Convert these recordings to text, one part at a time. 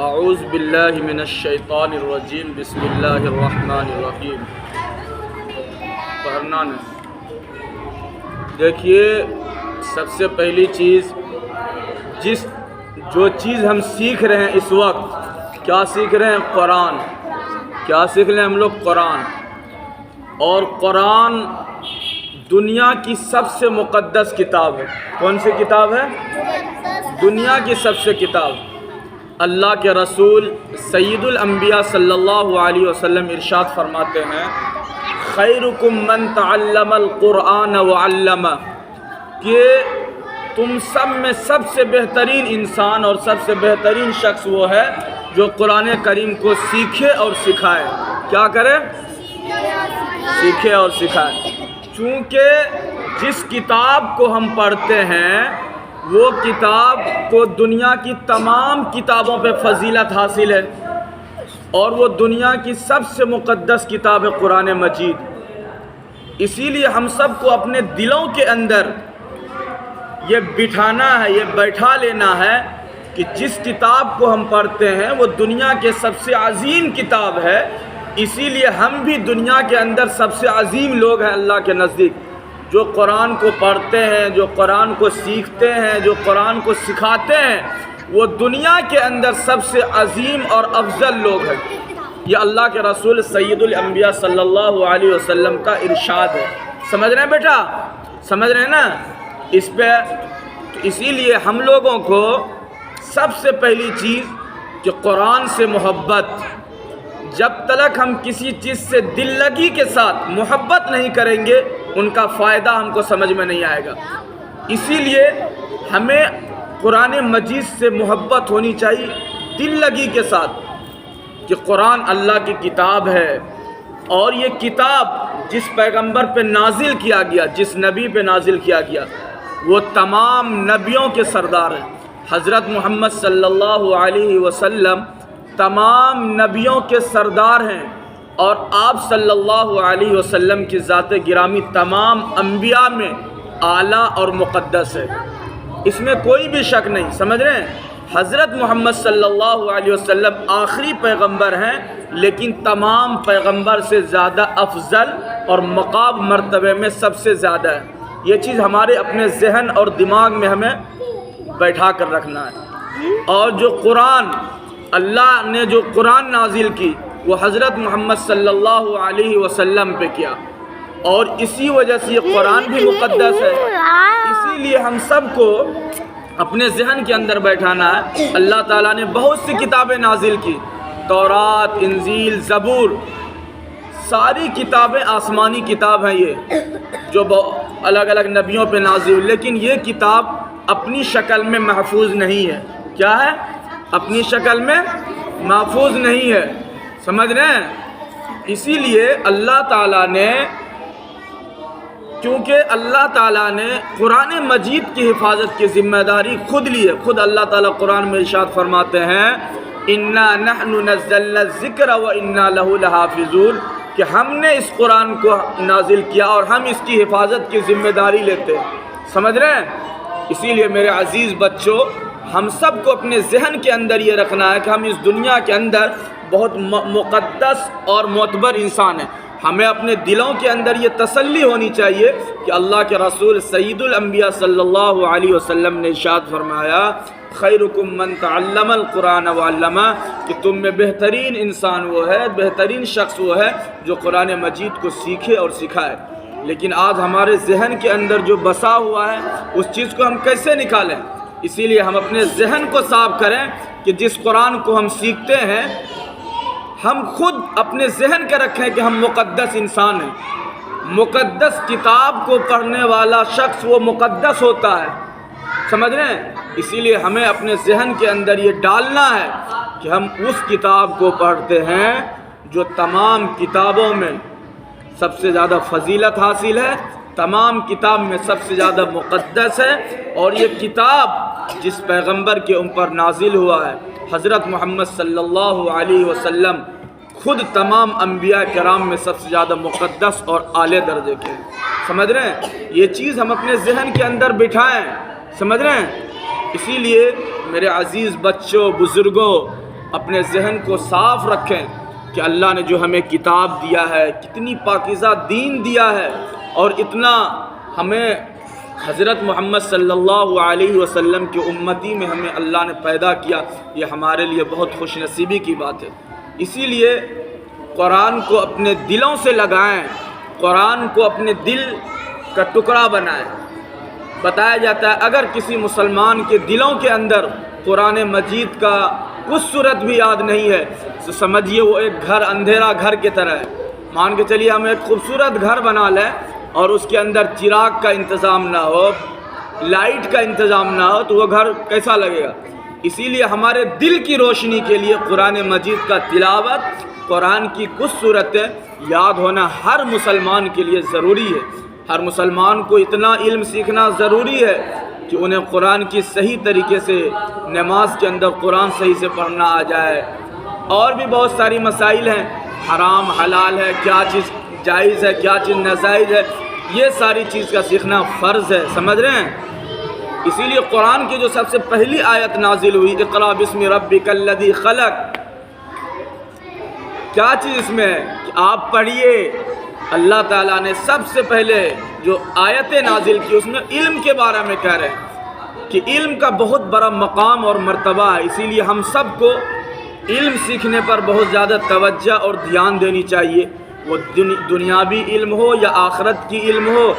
اعوذ باللہ من الشیطان الرجیم بسم اللہ الرحمن الرحیم۔ پڑھنا نہیں۔ دیکھیے، سب سے پہلی چیز جو چیز ہم سیکھ رہے ہیں اس وقت، کیا سیکھ رہے ہیں؟ قرآن۔ کیا سیکھ رہے ہیں ہم لوگ؟ قرآن۔ اور قرآن دنیا کی سب سے مقدس کتاب ہے۔ کون سی کتاب ہے؟ دنیا کی سب سے کتاب۔ اللہ کے رسول سید الانبیاء صلی اللہ علیہ وسلم ارشاد فرماتے ہیں، خیرکم من تعلم القرآن وعلمہ، کہ تم سب میں سب سے بہترین انسان اور سب سے بہترین شخص وہ ہے جو قرآن کریم کو سیکھے اور سکھائے۔ کیا کرے؟ سیکھے اور سکھائے۔ چونکہ جس کتاب کو ہم پڑھتے ہیں وہ کتاب کو دنیا کی تمام کتابوں پہ فضیلت حاصل ہے، اور وہ دنیا کی سب سے مقدس کتاب ہے قرآن مجید۔ اسی لیے ہم سب کو اپنے دلوں کے اندر یہ بٹھانا ہے، یہ بیٹھا لینا ہے کہ جس کتاب کو ہم پڑھتے ہیں وہ دنیا کے سب سے عظیم کتاب ہے۔ اسی لیے ہم بھی دنیا کے اندر سب سے عظیم لوگ ہیں اللہ کے نزدیک، جو قرآن کو پڑھتے ہیں، جو قرآن کو سیکھتے ہیں، جو قرآن کو سکھاتے ہیں، وہ دنیا کے اندر سب سے عظیم اور افضل لوگ ہیں۔ یہ اللہ کے رسول سید الانبیاء صلی اللہ علیہ وسلم کا ارشاد ہے۔ سمجھ رہے ہیں بیٹا؟ سمجھ رہے ہیں نا؟ اس پہ اسی لیے ہم لوگوں کو سب سے پہلی چیز کہ قرآن سے محبت۔ جب تک ہم کسی چیز سے دل لگی کے ساتھ محبت نہیں کریں گے، ان کا فائدہ ہم کو سمجھ میں نہیں آئے گا۔ اسی لیے ہمیں قرآن مجید سے محبت ہونی چاہیے دل لگی کے ساتھ، کہ قرآن اللہ کی کتاب ہے، اور یہ کتاب جس پیغمبر پہ نازل کیا گیا، جس نبی پہ نازل کیا گیا، وہ تمام نبیوں کے سردار ہیں۔ حضرت محمد صلی اللہ علیہ وسلم تمام نبیوں کے سردار ہیں، اور آپ صلی اللہ علیہ وسلم کی ذات گرامی تمام انبیاء میں اعلیٰ اور مقدس ہے۔ اس میں کوئی بھی شک نہیں۔ سمجھ رہے ہیں؟ حضرت محمد صلی اللہ علیہ وسلم آخری پیغمبر ہیں، لیکن تمام پیغمبر سے زیادہ افضل اور مقام مرتبے میں سب سے زیادہ ہے۔ یہ چیز ہمارے اپنے ذہن اور دماغ میں ہمیں بیٹھا کر رکھنا ہے۔ اور جو قرآن، اللہ نے جو قرآن نازل کی، وہ حضرت محمد صلی اللہ علیہ وسلم پہ کیا، اور اسی وجہ سے یہ قرآن بھی مقدس ہے۔ اسی لیے ہم سب کو اپنے ذہن کے اندر بیٹھانا ہے، اللہ تعالیٰ نے بہت سی کتابیں نازل کی، تورات، انجیل، زبور، ساری کتابیں آسمانی کتاب ہیں، یہ جو الگ الگ نبیوں پہ نازل ہوئی، لیکن یہ کتاب اپنی شکل میں محفوظ نہیں ہے۔ کیا ہے؟ اپنی شکل میں محفوظ نہیں ہے۔ سمجھ رہے ہیں؟ اسی لیے اللہ تعالیٰ نے، کیونکہ اللہ تعالیٰ نے قرآن مجید کی حفاظت کی ذمہ داری خود لی ہے۔ خود اللہ تعالیٰ قرآن میں ارشاد فرماتے ہیں، اِنَّا نَحْنُ نَزَّلْنَا الذِّكْرَ وَإِنَّا لَهُ لَحَافِظُونَ، کہ ہم نے اس قرآن کو نازل کیا اور ہم اس کی حفاظت کی ذمہ داری لیتے ہیں۔ سمجھ رہے ہیں؟ اسی لیے میرے عزیز بچوں، ہم سب کو اپنے ذہن کے اندر یہ رکھنا ہے کہ ہم اس دنیا کے اندر بہت مقدس اور معتبر انسان ہیں۔ ہمیں اپنے دلوں کے اندر یہ تسلی ہونی چاہیے کہ اللہ کے رسول سید الانبیاء صلی اللہ علیہ وسلم نے ارشاد فرمایا، خیرکم من تعلم القرآن وعلمہ، کہ تم میں بہترین انسان وہ ہے، بہترین شخص وہ ہے جو قرآن مجید کو سیکھے اور سکھائے۔ لیکن آج ہمارے ذہن کے اندر جو بسا ہوا ہے، اس چیز کو ہم کیسے نکالیں؟ اسی لیے ہم اپنے ذہن کو صاف کریں کہ جس قرآن کو ہم سیکھتے ہیں، ہم خود اپنے ذہن کے رکھیں کہ ہم مقدس انسان ہیں۔ مقدس کتاب کو پڑھنے والا شخص وہ مقدس ہوتا ہے۔ سمجھ رہے ہیں؟ اسی لیے ہمیں اپنے ذہن کے اندر یہ ڈالنا ہے کہ ہم اس کتاب کو پڑھتے ہیں جو تمام کتابوں میں سب سے زیادہ فضیلت حاصل ہے، تمام کتاب میں سب سے زیادہ مقدس ہے، اور یہ کتاب جس پیغمبر کے اوپر نازل ہوا ہے، حضرت محمد صلی اللہ علیہ وسلم خود تمام انبیاء کرام میں سب سے زیادہ مقدس اور اعلیٰ درجے کے ہیں۔ سمجھ رہے ہیں؟ یہ چیز ہم اپنے ذہن کے اندر بٹھائیں۔ سمجھ رہے ہیں؟ اسی لیے میرے عزیز بچوں، بزرگوں اپنے ذہن کو صاف رکھیں کہ اللہ نے جو ہمیں کتاب دیا ہے، کتنی پاکیزہ دین دیا ہے، اور اتنا ہمیں حضرت محمد صلی اللہ علیہ وسلم کی امتی میں ہمیں اللہ نے پیدا کیا، یہ ہمارے لیے بہت خوش نصیبی کی بات ہے۔ اسی لیے قرآن کو اپنے دلوں سے لگائیں، قرآن کو اپنے دل کا ٹکڑا بنائیں۔ بتایا جاتا ہے اگر کسی مسلمان کے دلوں کے اندر قرآن مجید کا کچھ صورت بھی یاد نہیں ہے تو سمجھیے وہ ایک گھر، اندھیرا گھر کی طرح ہے۔ مان کے چلیے ہم ایک خوبصورت گھر بنا لیں اور اس کے اندر چراغ کا انتظام نہ ہو، لائٹ کا انتظام نہ ہو، تو وہ گھر کیسا لگے گا؟ اسی لیے ہمارے دل کی روشنی کے لیے قرآن مجید کا تلاوت، قرآن کی کچھ صورتیں یاد ہونا ہر مسلمان کے لیے ضروری ہے۔ ہر مسلمان کو اتنا علم سیکھنا ضروری ہے کہ انہیں قرآن کی صحیح طریقے سے نماز کے اندر قرآن صحیح سے پڑھنا آ جائے۔ اور بھی بہت ساری مسائل ہیں، حرام حلال ہے، کیا چیز جائز ہے، کیا چیز ناجائز ہے، یہ ساری چیز کا سیکھنا فرض ہے، سمجھ رہے ہیں؟ اسی لیے قرآن کی جو سب سے پہلی آیت نازل ہوئی، اقرأ بسم ربک الذی خلق، کیا چیز اس میں ہے کہ آپ پڑھیے۔ اللہ تعالیٰ نے سب سے پہلے جو آیتیں نازل کی اس میں علم کے بارے میں کہہ رہے ہیں کہ علم کا بہت بڑا مقام اور مرتبہ ہے، اسی لیے ہم سب کو علم سیکھنے پر بہت زیادہ توجہ اور دھیان دینی چاہیے، وہ دنیاوی علم ہو یا آخرت کی علم ہو،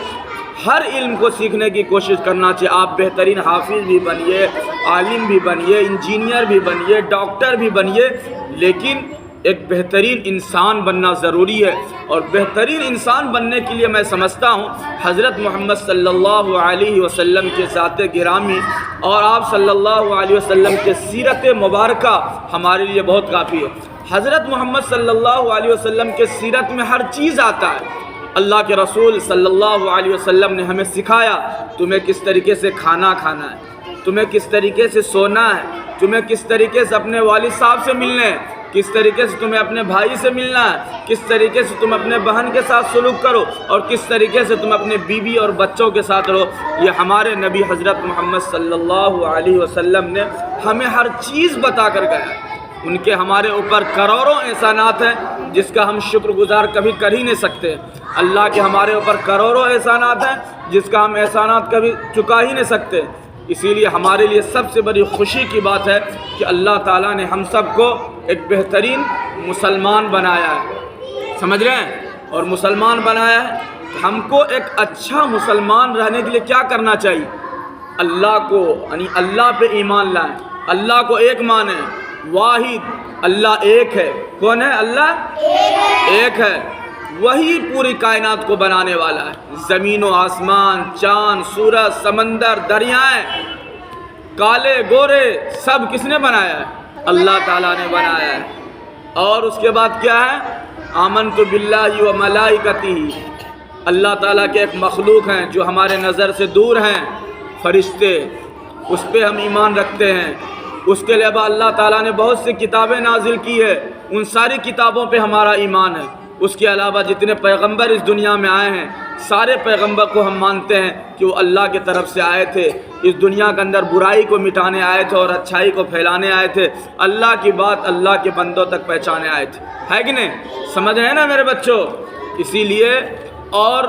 ہر علم کو سیکھنے کی کوشش کرنا چاہیے۔ آپ بہترین حافظ بھی بنیے، عالم بھی بنیے، انجینئر بھی بنیے، ڈاکٹر بھی بنیے، لیکن ایک بہترین انسان بننا ضروری ہے۔ اور بہترین انسان بننے کے لیے میں سمجھتا ہوں حضرت محمد صلی اللہ علیہ وسلم کے ذات گرامی اور آپ صلی اللہ علیہ وسلم کے سیرت مبارکہ ہمارے لیے بہت کافی ہے۔ حضرت محمد صلی اللہ علیہ وسلم کے سیرت میں ہر چیز آتا ہے۔ اللہ کے رسول صلی اللہ علیہ وسلم نے ہمیں سکھایا تمہیں کس طریقے سے کھانا کھانا ہے، تمہیں کس طریقے سے سونا ہے، تمہیں کس طریقے سے اپنے والد صاحب سے ملنا ہے، کس طریقے سے تمہیں اپنے بھائی سے ملنا ہے، کس طریقے سے تم اپنے بہن کے ساتھ سلوک کرو، اور کس طریقے سے تم اپنے بیوی اور بچوں کے ساتھ رہو۔ یہ ہمارے نبی حضرت محمد صلی اللہ علیہ وسلم نے ہمیں ہر چیز بتا کر گیا ہے۔ ان کے ہمارے اوپر کروڑوں احسانات ہیں جس کا ہم شکر گزار کبھی کر ہی نہیں سکتے۔ اللہ کے ہمارے اوپر کروڑوں احسانات ہیں جس کا ہم احسانات کبھی چکا ہی نہیں سکتے۔ اسی لیے ہمارے لیے سب سے بڑی خوشی کی بات ہے کہ اللہ تعالیٰ نے ہم سب کو ایک بہترین مسلمان بنایا ہے، سمجھ رہے ہیں؟ اور مسلمان بنایا ہے کہ ہم کو ایک اچھا مسلمان رہنے کے لیے کیا کرنا چاہیے؟ اللہ کو یعنی اللہ پہ ایمان لائیں، اللہ کو ایک مانیں، واحد اللہ ایک ہے۔ کون ہے؟ اللہ ایک ہے، وہی پوری کائنات کو بنانے والا ہے۔ زمین و آسمان، چاند، سورج، سمندر، دریائیں، کالے گورے، سب کس نے بنایا ہے؟ اللہ تعالیٰ نے بنایا ہے۔ اور اس کے بعد کیا ہے؟ آمنت باللہ و ملائکتہ، اللہ تعالیٰ کے ایک مخلوق ہیں جو ہمارے نظر سے دور ہیں، فرشتے، اس پہ ہم ایمان رکھتے ہیں۔ اس کے علاوہ اللہ تعالیٰ نے بہت سی کتابیں نازل کی ہے، ان ساری کتابوں پہ ہمارا ایمان ہے۔ اس کے علاوہ جتنے پیغمبر اس دنیا میں آئے ہیں سارے پیغمبر کو ہم مانتے ہیں کہ وہ اللہ کی طرف سے آئے تھے، اس دنیا کے اندر برائی کو مٹانے آئے تھے اور اچھائی کو پھیلانے آئے تھے، اللہ کی بات اللہ کے بندوں تک پہنچانے آئے تھے، ہے کہ نہیں؟ سمجھ رہے ہیں نا میرے بچوں؟ اسی لیے اور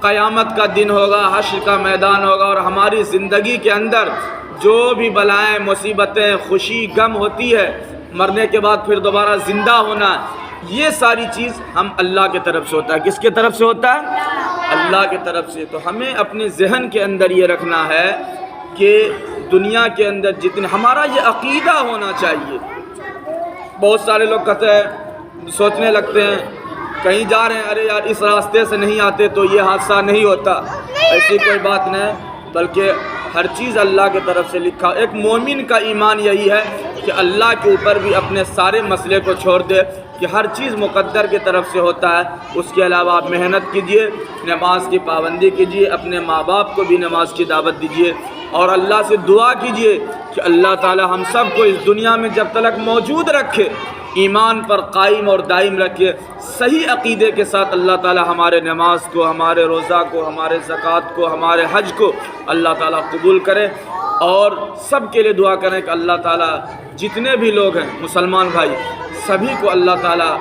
قیامت کا دن ہوگا، حشر کا میدان ہوگا، اور ہماری زندگی کے اندر جو بھی بلائیں، مصیبتیں، خوشی، غم ہوتی ہے، مرنے کے بعد پھر دوبارہ زندہ ہونا، یہ ساری چیز ہم اللہ کی طرف سے ہوتا ہے۔ کس کی طرف سے ہوتا ہے؟ اللہ کی طرف سے۔ تو ہمیں اپنے ذہن کے اندر یہ رکھنا ہے کہ دنیا کے اندر جتنے ہمارا یہ عقیدہ ہونا چاہیے۔ بہت سارے لوگ کہتے ہیں، سوچنے لگتے ہیں کہیں جا رہے ہیں، ارے یار اس راستے سے نہیں آتے تو یہ حادثہ نہیں ہوتا، ایسی کوئی بات نہیں، بلکہ ہر چیز اللہ کی طرف سے لکھا۔ ایک مومن کا ایمان یہی ہے کہ اللہ کے اوپر بھی اپنے سارے مسئلے کو چھوڑ دے کہ ہر چیز مقدر کی طرف سے ہوتا ہے۔ اس کے علاوہ آپ محنت کیجئے، نماز کی پابندی کیجئے، اپنے ماں باپ کو بھی نماز کی دعوت دیجئے، اور اللہ سے دعا کیجئے کہ اللہ تعالی ہم سب کو اس دنیا میں جب تک موجود رکھے ایمان پر قائم اور دائم رکھے، صحیح عقیدے کے ساتھ اللہ تعالی ہمارے نماز کو، ہمارے روزہ کو، ہمارے زکوٰۃ کو، ہمارے حج کو اللہ تعالی قبول کرے۔ اور سب کے لیے دعا کریں کہ اللہ تعالی جتنے بھی لوگ ہیں مسلمان بھائی سبھی کو اللہ تعالیٰ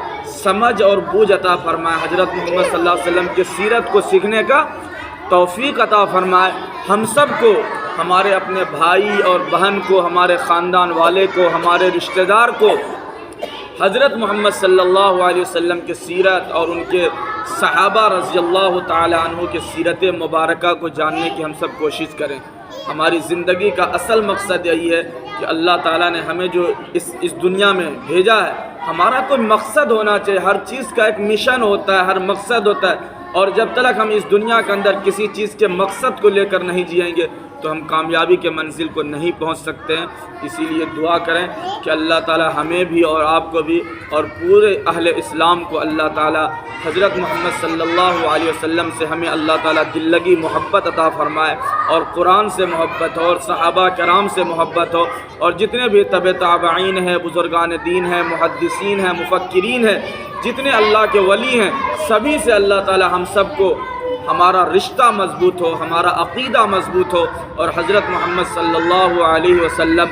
سمجھ اور بوجھ عطا فرمائے، حضرت محمد صلی اللہ علیہ وسلم کی سیرت کو سیکھنے کا توفیق عطا فرمائے، ہم سب کو، ہمارے اپنے بھائی اور بہن کو، ہمارے خاندان والے کو، ہمارے رشتہ دار کو حضرت محمد صلی اللہ علیہ وسلم کی سیرت اور ان کے صحابہ رضی اللہ تعالی عنہ کی سیرت مبارکہ کو جاننے کی ہم سب کوشش کریں۔ ہماری زندگی کا اصل مقصد یہی ہے کہ اللہ تعالیٰ نے ہمیں جو اس دنیا میں بھیجا ہے، ہمارا کوئی مقصد ہونا چاہیے، ہر چیز کا ایک مشن ہوتا ہے، ہر مقصد ہوتا ہے، اور جب تک ہم اس دنیا کے اندر کسی چیز کے مقصد کو لے کر نہیں جئیں گے تو ہم کامیابی کے منزل کو نہیں پہنچ سکتے ہیں۔ اسی لیے دعا کریں کہ اللہ تعالی ہمیں بھی اور آپ کو بھی اور پورے اہل اسلام کو اللہ تعالی حضرت محمد صلی اللہ علیہ وسلم سے ہمیں اللہ تعالی دل لگی محبت عطا فرمائے، اور قرآن سے محبت ہو، اور صحابہ کرام سے محبت ہو، اور جتنے بھی تبع تابعین ہیں، بزرگان دین ہیں، محدثین ہیں، مفکرین ہیں، جتنے اللہ کے ولی ہیں، سبھی سے اللہ تعالی ہم سب کو ہمارا رشتہ مضبوط ہو، ہمارا عقیدہ مضبوط ہو، اور حضرت محمد صلی اللہ علیہ وسلم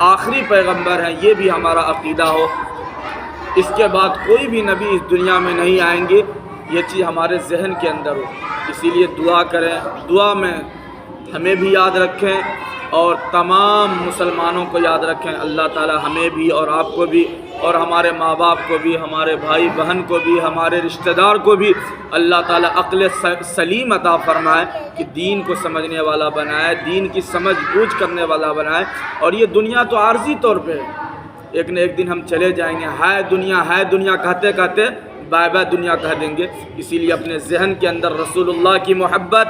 آخری پیغمبر ہیں یہ بھی ہمارا عقیدہ ہو۔ اس کے بعد کوئی بھی نبی اس دنیا میں نہیں آئیں گے، یہ چیز ہمارے ذہن کے اندر ہو۔ اسی لیے دعا کریں، دعا میں ہمیں بھی یاد رکھیں اور تمام مسلمانوں کو یاد رکھیں۔ اللہ تعالی ہمیں بھی اور آپ کو بھی اور ہمارے ماں باپ کو بھی، ہمارے بھائی بہن کو بھی، ہمارے رشتہ دار کو بھی اللہ تعالی عقل سلیم عطا فرمائے کہ دین کو سمجھنے والا بنائے، دین کی سمجھ بوجھ کرنے والا بنائے۔ اور یہ دنیا تو عارضی طور پہ ہے، ایک نہ ایک دن ہم چلے جائیں گے، ہے دنیا کہتے کہتے بائے بائے دنیا کہہ دیں گے۔ اسی لیے اپنے ذہن کے اندر رسول اللہ کی محبت،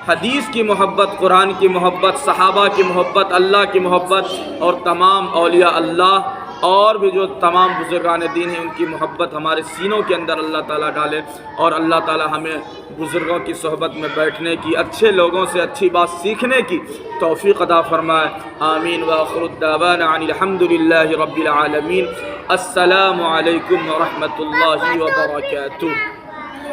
حدیث کی محبت، قرآن کی محبت، صحابہ کی محبت، اللہ کی محبت، اور تمام اولیاء اللہ اور بھی جو تمام بزرگان دین ہیں ان کی محبت ہمارے سینوں کے اندر اللہ تعالیٰ ڈالے، اور اللہ تعالیٰ ہمیں بزرگوں کی صحبت میں بیٹھنے کی، اچھے لوگوں سے اچھی بات سیکھنے کی توفیق عطا فرمائے۔ آمین وآخر الدعوانا عن الحمد للہ رب العالمین۔ السلام علیکم ورحمۃ اللہ وبرکاتہ۔